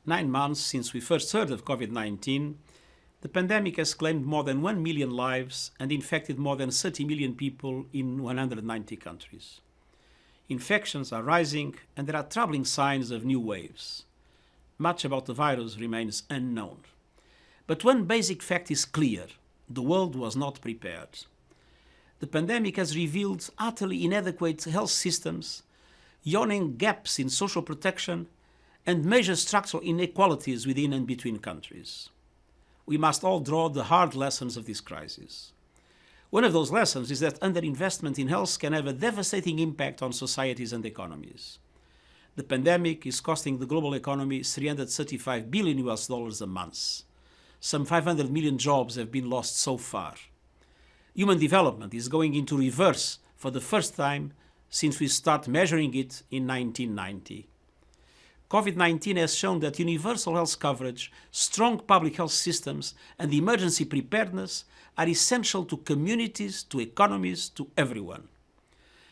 9 months since we first heard of COVID-19, the pandemic has claimed more than 1 million lives and infected more than 30 million people in 190 countries. Infections are rising and there are troubling signs of new waves. Much about the virus remains unknown. But one basic fact is clear: the world was not prepared. The pandemic has revealed utterly inadequate health systems, yawning gaps in social protection, and major structural inequalities within and between countries. We must all draw the hard lessons of this crisis. One of those lessons is that underinvestment in health can have a devastating impact on societies and economies. The pandemic is costing the global economy $335 billion a month. Some 500 million jobs have been lost so far. Human development is going into reverse for the first time since we start measuring it in 1990. COVID-19 has shown that universal health coverage, strong public health systems, and emergency preparedness are essential to communities, to economies, to everyone.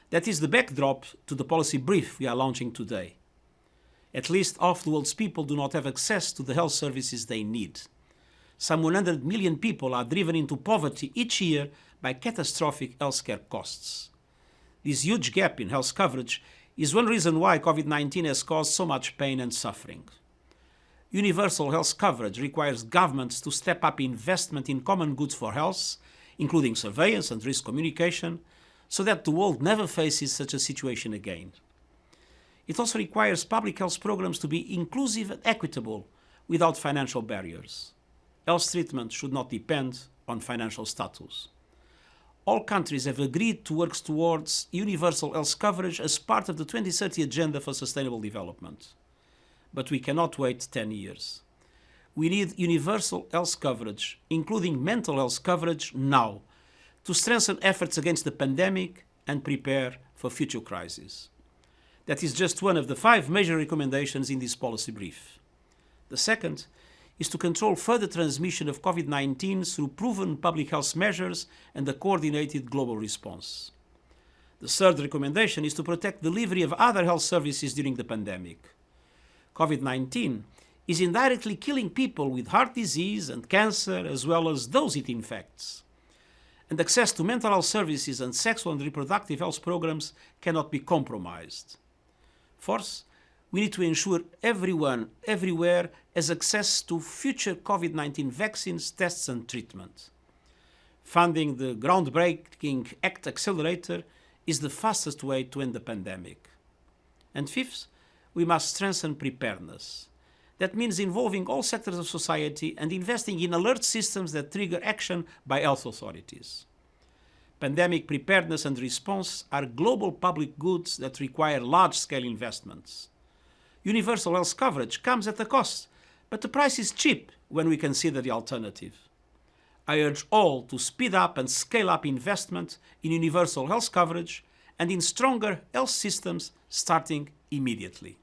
That is the backdrop to the policy brief we are launching today. At least half the world's people do not have access to the health services they need. Some 100 million people are driven into poverty each year by catastrophic healthcare costs. This huge gap in health coverage is one reason why COVID-19 has caused so much pain and suffering. Universal health coverage requires governments to step up investment in common goods for health, including surveillance and risk communication, so that the world never faces such a situation again. It also requires public health programs to be inclusive and equitable without financial barriers. Health treatment should not depend on financial status. All countries have agreed to work towards universal health coverage as part of the 2030 Agenda for Sustainable Development. But we cannot wait 10 years. We need universal health coverage, including mental health coverage, now, to strengthen efforts against the pandemic and prepare for future crises. That is just one of the 5 major recommendations in this policy brief. The second is to control further transmission of COVID-19 through proven public health measures and a coordinated global response. The third recommendation is to protect delivery of other health services during the pandemic. COVID-19 is indirectly killing people with heart disease and cancer, as well as those it infects. And access to mental health services and sexual and reproductive health programs cannot be compromised. Fourth, we need to ensure everyone, everywhere, has access to future COVID-19 vaccines, tests and treatment. Funding the groundbreaking ACT-Accelerator is the fastest way to end the pandemic. And fifth, we must strengthen preparedness. That means involving all sectors of society and investing in alert systems that trigger action by health authorities. Pandemic preparedness and response are global public goods that require large-scale investments. Universal health coverage comes at a cost, but the price is cheap when we consider the alternative. I urge all to speed up and scale up investment in universal health coverage and in stronger health systems starting immediately.